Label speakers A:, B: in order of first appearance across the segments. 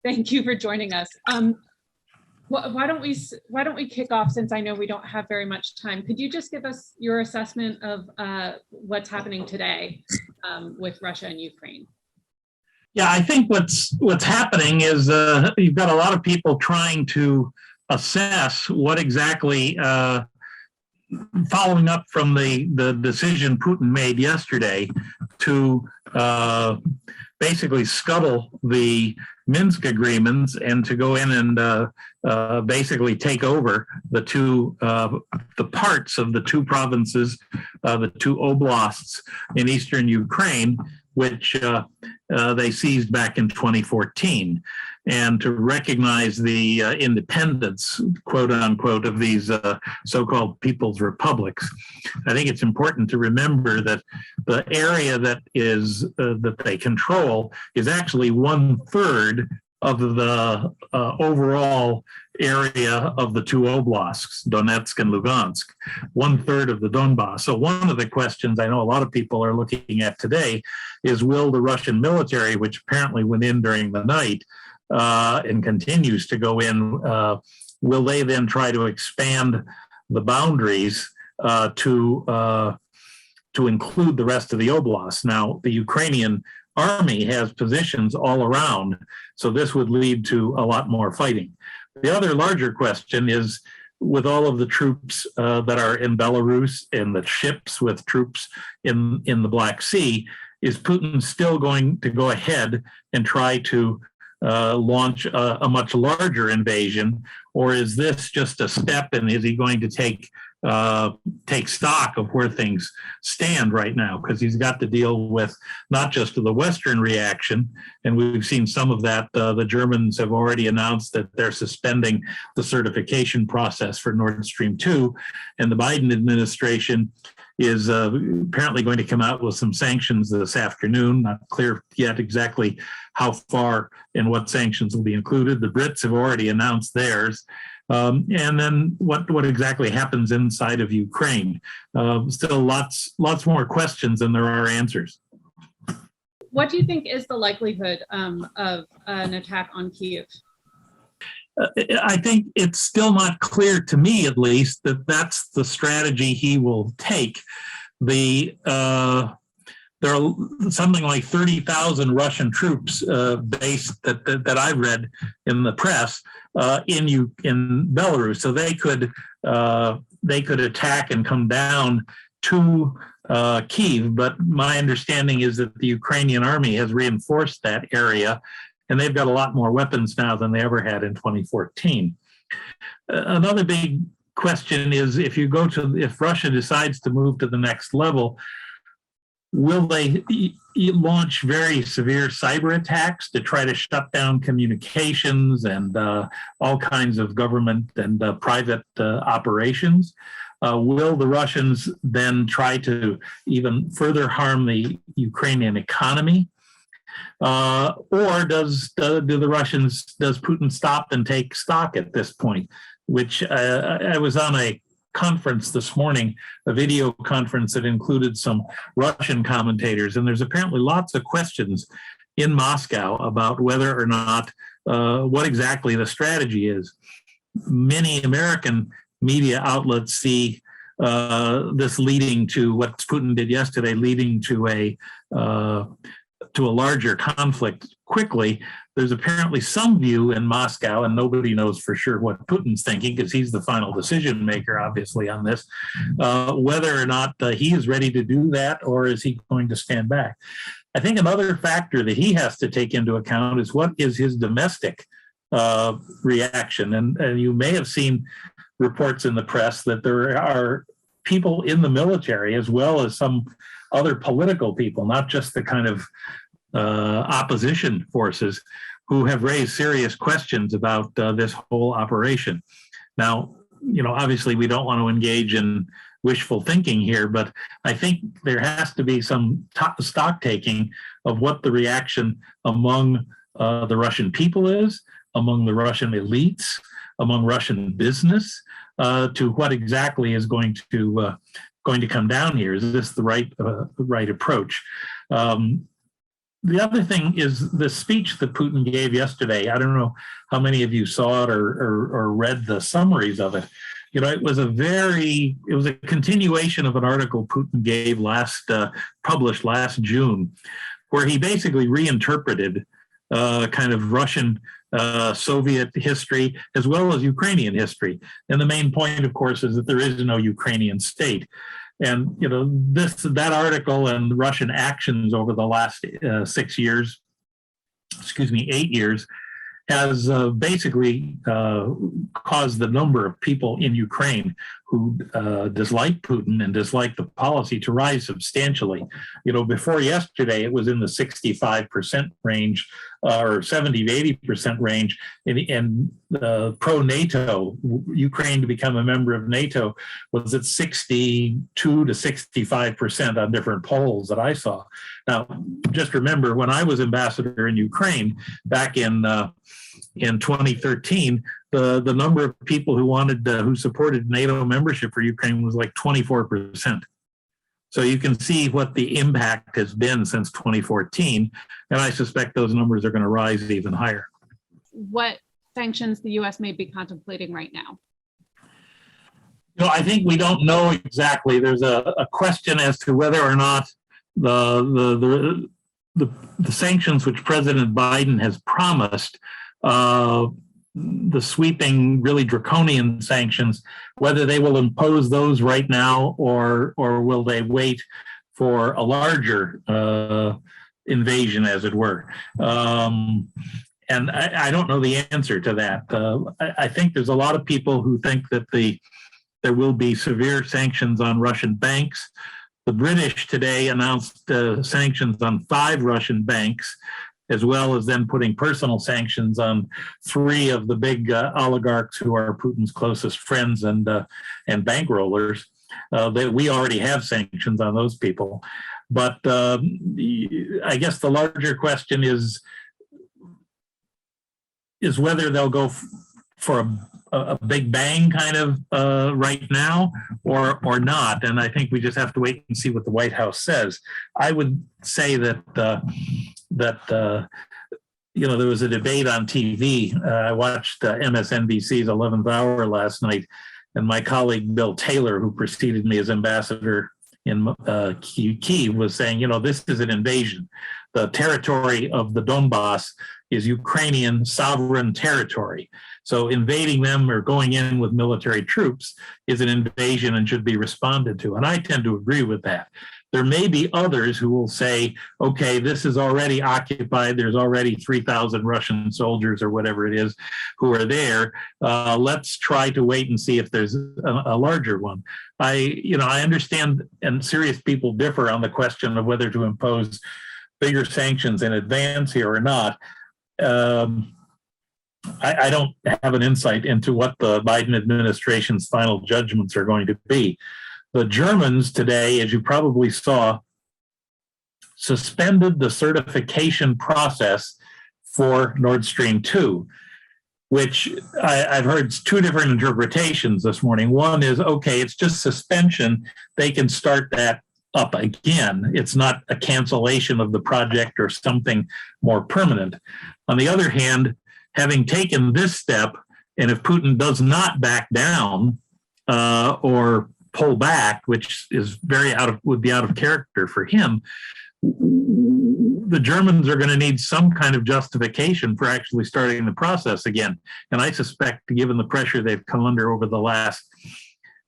A: Thank you for joining us. Why don't we kick off, since I know we don't have very much time? Could you just give us your assessment of what's happening today with Russia and Ukraine?
B: Yeah, I think what's happening is you've got a lot of people trying to assess what exactly, following up from the decision Putin made yesterday to basically scuttle the Minsk agreements and to go in and basically take over the parts of the two provinces, the two oblasts in eastern Ukraine, which they seized back in 2014, and to recognize the independence, quote unquote, of these so-called people's republics. I think it's important to remember that the area that they control is actually 1/3 of the overall area of the two oblasts, Donetsk and Luhansk, 1/3 of the Donbass. So one of the questions I know a lot of people are looking at today is, will the Russian military, which apparently went in during the night and continues to go in, will they then try to expand the boundaries to include the rest of the oblast? Now, the Ukrainian army has positions all around, so this would lead to a lot more fighting. The other larger question is, with all of the troops that are in Belarus and the ships with troops in the Black Sea, is Putin still going to go ahead and try to launch a much larger invasion, or is this just a step, and is he going to take stock of where things stand right now? Because he's got to deal with not just the Western reaction, and we've seen some of that. The Germans have already announced that they're suspending the certification process for Nord Stream 2, and the Biden administration is apparently going to come out with some sanctions this afternoon. Not clear yet exactly how far and what sanctions will be included. The Brits have already announced theirs. And then what exactly happens inside of Ukraine? Still lots more questions than there are answers.
A: What do you think is the likelihood of an attack on Kyiv?
B: I think it's still not clear to me, at least, that that's the strategy he will take. There are something like 30,000 Russian troops based that I've read in the press in Belarus, so they could attack and come down to Kyiv. But my understanding is that the Ukrainian army has reinforced that area, and they've got a lot more weapons now than they ever had in 2014. Another big question is, if Russia decides to move to the next level, will they launch very severe cyber attacks to try to shut down communications and all kinds of government and private operations? Will the Russians then try to even further harm the Ukrainian economy? Or does Putin stop and take stock at this point? Which I was on a conference this morning, a video conference that included some Russian commentators, and there's apparently lots of questions in Moscow about whether or not what exactly the strategy is. Many American media outlets see this leading to what Putin did yesterday, leading to a larger conflict quickly. There's apparently some view in Moscow, and nobody knows for sure what Putin's thinking because he's the final decision maker, obviously, on this, whether or not he is ready to do that, or is he going to stand back? I think another factor that he has to take into account is what is his domestic reaction. And you may have seen reports in the press that there are people in the military, as well as some other political people, not just the kind of opposition forces, who have raised serious questions about this whole operation. Now, obviously we don't want to engage in wishful thinking here, but I think there has to be some stock taking of what the reaction among the Russian people is, among the Russian elites, among Russian business, to what exactly is going to come down here. Is this the right approach? the other thing is the speech that Putin gave yesterday. I don't know how many of you saw it or read the summaries of it. It was a continuation of an article Putin gave published last June, where he basically reinterpreted kind of Russian Soviet history as well as Ukrainian history. And the main point, of course, is that there is no Ukrainian state. And that article and Russian actions over the last 8 years, has basically caused the number of people in Ukraine who dislike Putin and dislike the policy to rise substantially. Before yesterday, it was in the 65% range or 70 to 80% range. And pro-NATO, Ukraine to become a member of NATO was at 62 to 65% on different polls that I saw. Now, just remember, when I was ambassador in Ukraine back in 2013, the number of people who supported NATO membership for Ukraine was like 24%. So you can see what the impact has been since 2014, and I suspect those numbers are going to rise even higher.
A: What sanctions the U.S. may be contemplating right now?
B: I think we don't know exactly. There's a question as to whether or not the sanctions which President Biden has promised, the sweeping, really draconian sanctions, whether they will impose those right now or will they wait for a larger invasion, as it were. And I don't know the answer to that. I think there's a lot of people who think that there will be severe sanctions on Russian banks. The British today announced sanctions on 5 Russian banks, as well as then putting personal sanctions on 3 of the big oligarchs who are Putin's closest friends and bankrollers. That we already have sanctions on those people. But I guess the larger question is whether they'll go for a big bang kind of right now or not. And I think we just have to wait and see what the White House says. I would say that there was a debate on TV. I watched MSNBC's 11th Hour last night, and my colleague Bill Taylor, who preceded me as ambassador in Kyiv, was saying, this is an invasion. The territory of the Donbass is Ukrainian sovereign territory. So invading them or going in with military troops is an invasion and should be responded to. And I tend to agree with that. There may be others who will say, okay, this is already occupied. There's already 3,000 Russian soldiers or whatever it is who are there. Let's try to wait and see if there's a larger one. I understand, and serious people differ on the question of whether to impose bigger sanctions in advance here or not. I don't have an insight into what the Biden administration's final judgments are going to be. The Germans today, as you probably saw, suspended the certification process for Nord Stream 2, which I've heard 2 different interpretations this morning. One is, okay, it's just suspension. They can start that up again. It's not a cancellation of the project or something more permanent. On the other hand, having taken this step, and if Putin does not back down or pull back, which is would be out of character for him, the Germans are going to need some kind of justification for actually starting the process again. And I suspect, given the pressure they've come under over the last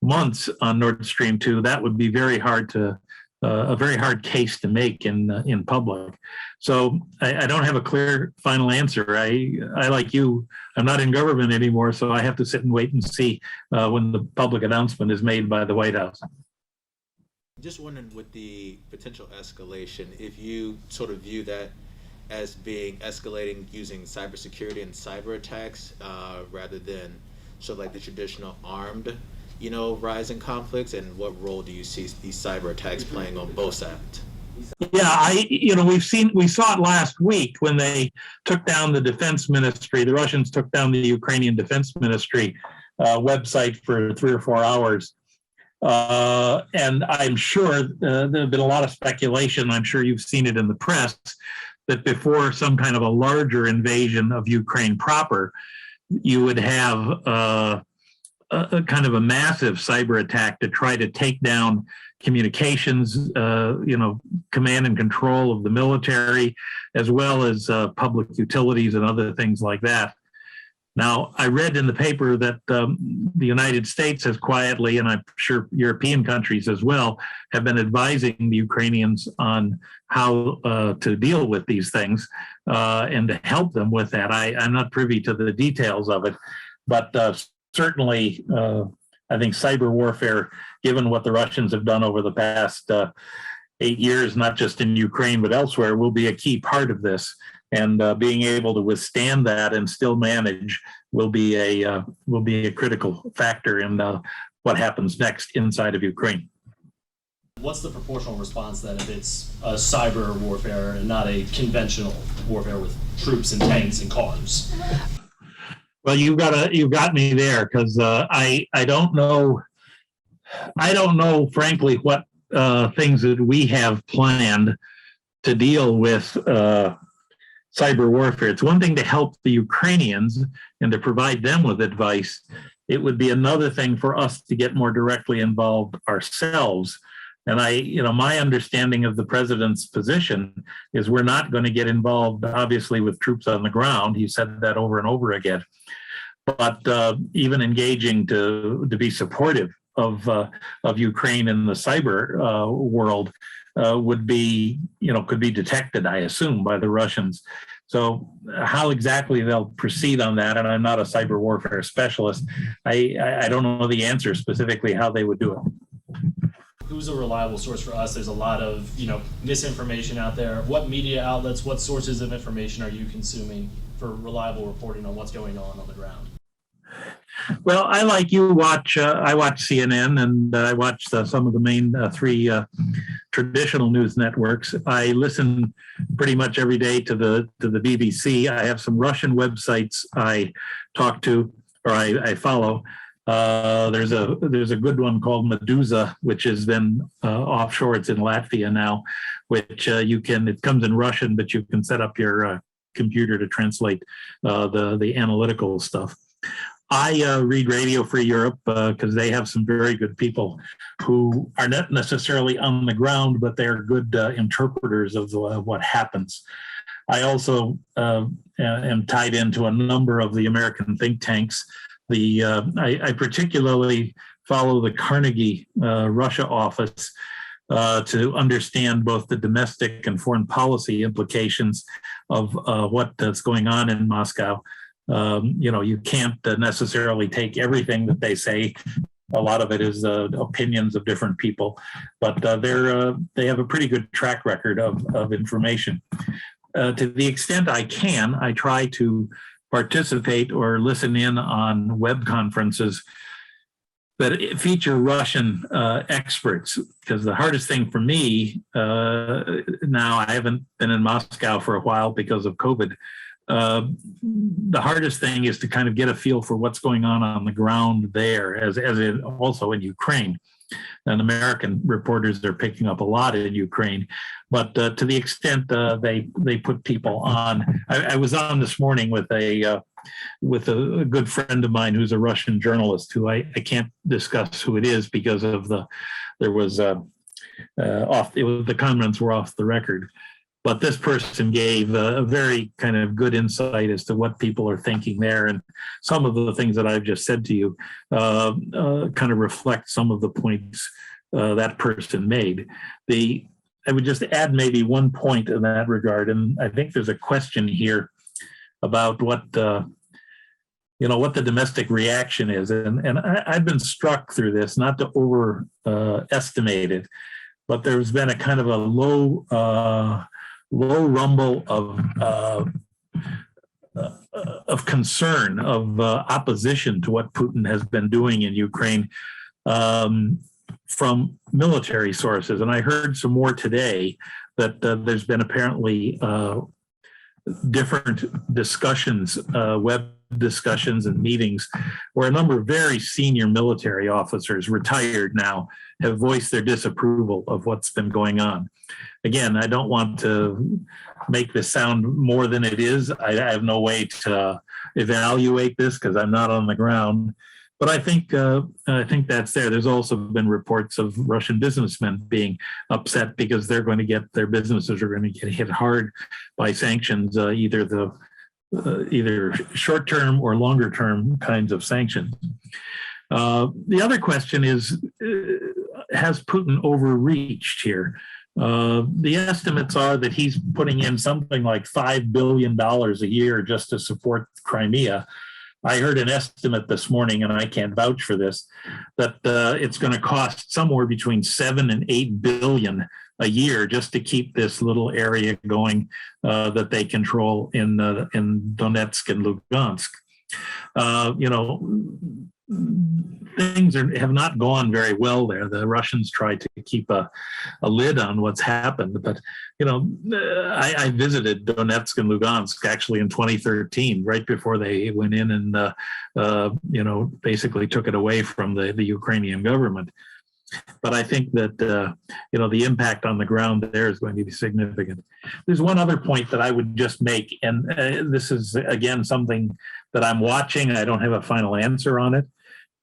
B: months on Nord Stream 2, that would be very hard a very hard case to make in public. So I don't have a clear final answer. I like you, I'm not in government anymore, so I have to sit and wait and see when the public announcement is made by the White House.
C: Just wondering, with the potential escalation, if you sort of view that as being escalating using cybersecurity and cyber attacks rather than sort of like the traditional armed rise in conflicts, and what role do you see these cyber attacks playing on both sides?
B: Yeah, we saw it last week when they took down the defense ministry. The Russians took down the Ukrainian defense ministry website for 3 or 4 hours. And I'm sure there's been a lot of speculation. I'm sure you've seen it in the press that before some kind of a larger invasion of Ukraine proper, you would have a kind of a massive cyber attack to try to take down communications, command and control of the military, as well as public utilities and other things like that. Now, I read in the paper that the United States has quietly, and I'm sure European countries as well, have been advising the Ukrainians on how to deal with these things and to help them with that. I'm not privy to the details of it, but certainly I think cyber warfare, given what the Russians have done over the past 8 years, not just in Ukraine but elsewhere, will be a key part of this. And being able to withstand that and still manage will be a critical factor in what happens next inside of Ukraine.
D: What's the proportional response then if it's a cyber warfare and not a conventional warfare with troops and tanks and cars?
B: Well, you got me there, because I don't know frankly what things that we have planned to deal with cyber warfare. It's one thing to help the Ukrainians and to provide them with advice. It would be another thing for us to get more directly involved ourselves. And my understanding of the president's position is we're not going to get involved, obviously, with troops on the ground. He said that over and over again. But even engaging to be supportive of Ukraine in the cyber world could be detected, I assume, by the Russians. So how exactly they'll proceed on that, and I'm not a cyber warfare specialist, I don't know the answer specifically how they would do it.
D: Who's a reliable source for us? There's a lot of misinformation out there. What media outlets, what sources of information are you consuming for reliable reporting on what's going on the ground?
B: Well, I watch CNN, and I watch some of the main three traditional news networks. I listen pretty much every day to the BBC. I have some Russian websites I talk to, or I follow. There's a good one called Medusa, which has been offshore. It's in Latvia now, which it comes in Russian, but you can set up your computer to translate the analytical stuff. I read Radio Free Europe because they have some very good people who are not necessarily on the ground, but they're good interpreters of what happens. I also am tied into a number of the American think tanks. I particularly follow the Carnegie Russia office to understand both the domestic and foreign policy implications of what's going on in Moscow. You can't necessarily take everything that they say. A lot of it is opinions of different people, but they have a pretty good track record of information. To the extent I can, I try to participate or listen in on web conferences that feature Russian experts, because the hardest thing for me now, I haven't been in Moscow for a while because of COVID. The hardest thing is to kind of get a feel for what's going on the ground there, as also in Ukraine. And American reporters are picking up a lot in Ukraine, but to the extent they put people on. I was on this morning with a good friend of mine who's a Russian journalist who I can't discuss who it is because of the comments were off the record. But this person gave a very kind of good insight as to what people are thinking there. And some of the things that I've just said to you kind of reflect some of the points that person made. I would just add maybe one point in that regard. And I think there's a question here about what the domestic reaction is. And I've been struck through this, not to overestimate it, but there's been a kind of a low rumble of concern, of opposition to what Putin has been doing in Ukraine from military sources. And I heard some more today that there's been apparently different discussions, web discussions and meetings, where a number of very senior military officers, retired now, have voiced their disapproval of what's been going on. Again, I don't want to make this sound more than it is. I have no way to evaluate this because I'm not on the ground. But I think that's there. There's also been reports of Russian businessmen being upset because they're going to get, their businesses are going to get hit hard by sanctions, either short-term or longer-term kinds of sanctions. The other question is, has Putin overreached here? The estimates are that he's putting in something like $5 billion a year just to support Crimea. I heard an estimate this morning, and I can't vouch for this, that it's going to cost somewhere between 7 and 8 billion a year just to keep this little area going that they control in Donetsk and Luhansk. Things have not gone very well there. The Russians tried to keep a lid on what's happened, but I visited Donetsk and Luhansk actually in 2013, right before they went in and basically took it away from the Ukrainian government. But I think that the impact on the ground there is going to be significant. There's one other point that I would just make, and this is again something that I'm watching. I don't have a final answer on it,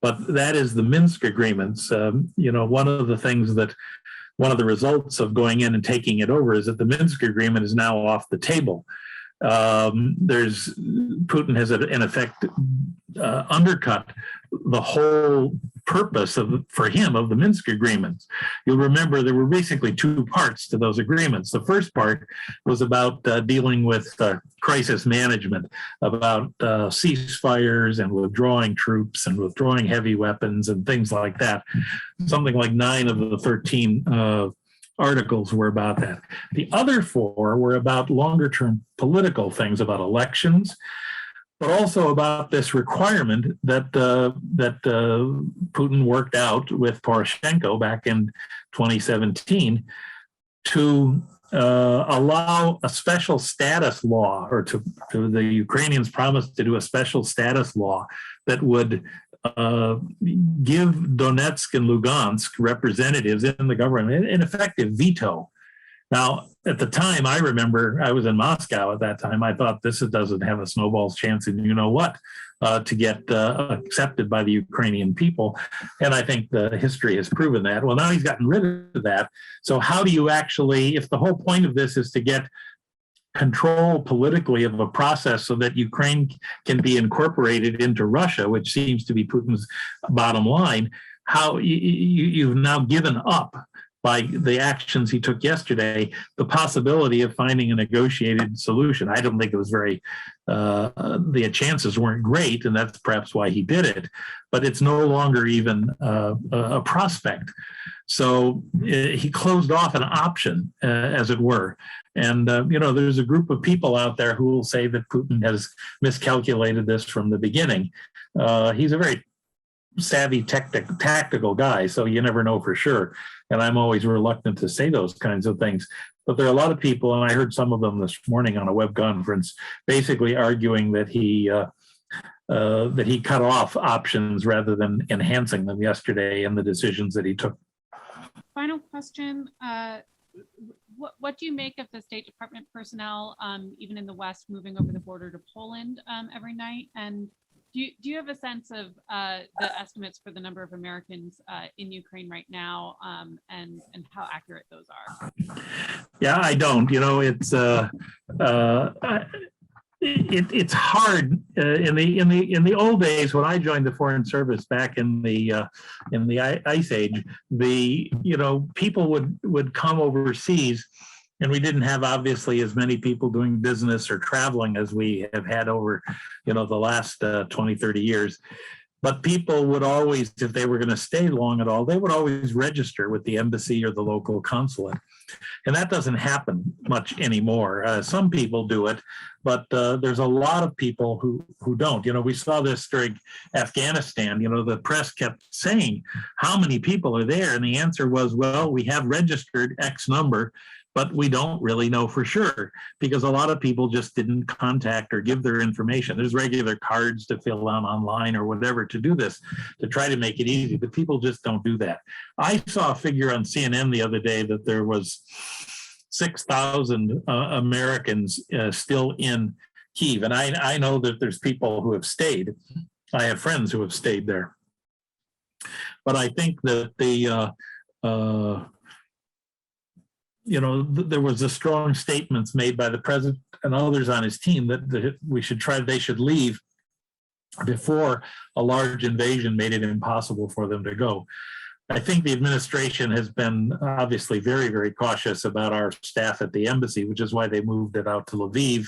B: but that is the Minsk agreements. One of the results of going in and taking it over is that the Minsk agreement is now off the table. Putin has in effect undercut the whole purpose for him of the Minsk agreements. You'll remember there were basically two parts to those agreements. The first part was about dealing with crisis management, about ceasefires and withdrawing troops and withdrawing heavy weapons and things like that. Something like 9 of the 13 articles were about that. The other 4 were about longer-term political things, about elections, but also about this requirement that Putin worked out with Poroshenko back in 2017 to allow a special status law, or to the Ukrainians promised to do a special status law that would give Donetsk and Lugansk representatives in the government an effective veto. Now, at the time, I remember I was in Moscow at that time. I thought this doesn't have a snowball's chance, and you know what, to get accepted by the Ukrainian people. And I think the history has proven that. Well, now he's gotten rid of that. So how do you actually, if the whole point of this is to get control politically of a process so that Ukraine can be incorporated into Russia, which seems to be Putin's bottom line, how you've now given up by the actions he took yesterday, the possibility of finding a negotiated solution. I don't think it was the chances weren't great, and that's perhaps why he did it, but it's no longer even a prospect. So he closed off an option, as it were. And, there's a group of people out there who will say that Putin has miscalculated this from the beginning. He's a very savvy tactical guy, so you never know for sure. And I'm always reluctant to say those kinds of things. But there are a lot of people, and I heard some of them this morning on a web conference, basically arguing that he cut off options rather than enhancing them yesterday in the decisions that he took.
A: Final question. What do you make of the State Department personnel, even in the West, moving over the border to Poland every night? And do you have a sense of the estimates for the number of Americans in Ukraine right now, and how accurate those are?
B: Yeah, I don't. It's hard. In the old days, when I joined the Foreign Service back in the Ice Age, people would come overseas. And we didn't have, obviously, as many people doing business or traveling as we have had over, the last 20, 30 years. But people would always, if they were going to stay long at all, they would always register with the embassy or the local consulate. And that doesn't happen much anymore. Some people do it, but there's a lot of people who don't. We saw this during Afghanistan. The press kept saying, how many people are there? And the answer was, well, we have registered X number, but we don't really know for sure because a lot of people just didn't contact or give their information. There's regular cards to fill out online or whatever to do this, to try to make it easy, but people just don't do that. I saw a figure on CNN the other day that there was 6,000 Americans still in Kyiv. And I know that there's people who have stayed. I have friends who have stayed there. But I think that there was a strong statements made by the president and others on his team that they should leave before a large invasion made it impossible for them to go. I think the administration has been obviously very, very cautious about our staff at the embassy, which is why they moved it out to Lviv.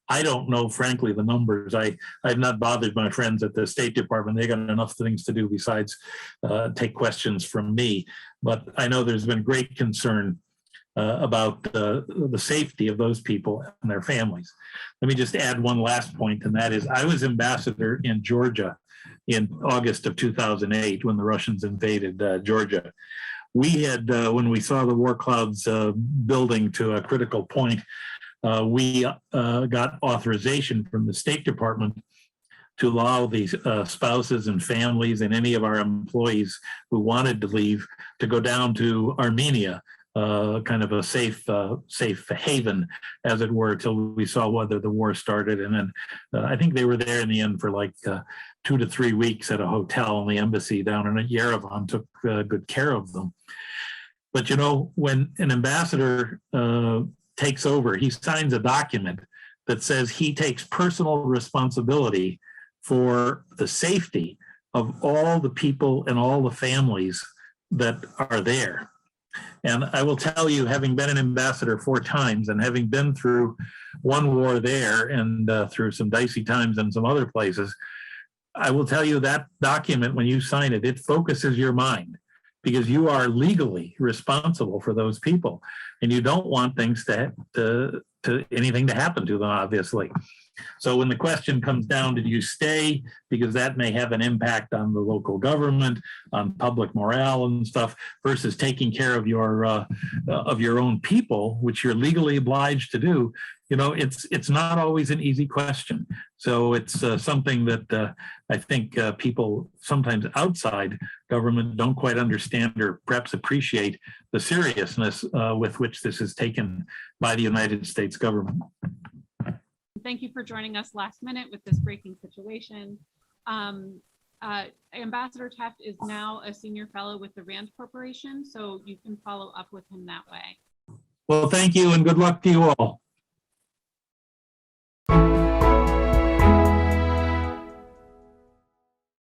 B: I don't know, frankly, the numbers. I've not bothered my friends at the State Department. They got enough things to do besides take questions from me. But I know there's been great concern about the safety of those people and their families. Let me just add one last point, and that is I was ambassador in Georgia in August of 2008 when the Russians invaded Georgia. We had, when we saw the war clouds building to a critical point, we got authorization from the State Department to allow these spouses and families and any of our employees who wanted to leave to go down to Armenia, kind of a safe haven, as it were, till we saw whether the war started. And then I think they were there in the end for like 2 to 3 weeks at a hotel in the embassy down in Yerevan, took good care of them. But when an ambassador takes over, he signs a document that says he takes personal responsibility for the safety of all the people and all the families that are there. And I will tell you, having been an ambassador 4 times and having been through one war there and through some dicey times in some other places, I will tell you that document, when you sign it, it focuses your mind because you are legally responsible for those people. And you don't want things to anything to happen to them, obviously. So when the question comes down, did you stay? Because that may have an impact on the local government, on public morale and stuff, versus taking care of your own people, which you're legally obliged to do. It's not always an easy question. So it's something that I think people sometimes outside government don't quite understand or perhaps appreciate the seriousness with which this is taken by the United States government.
A: Thank you for joining us last minute with this breaking situation. Ambassador Tefft is now a senior fellow with the RAND Corporation, so you can follow up with him that way.
B: Well, thank you and good luck to you all.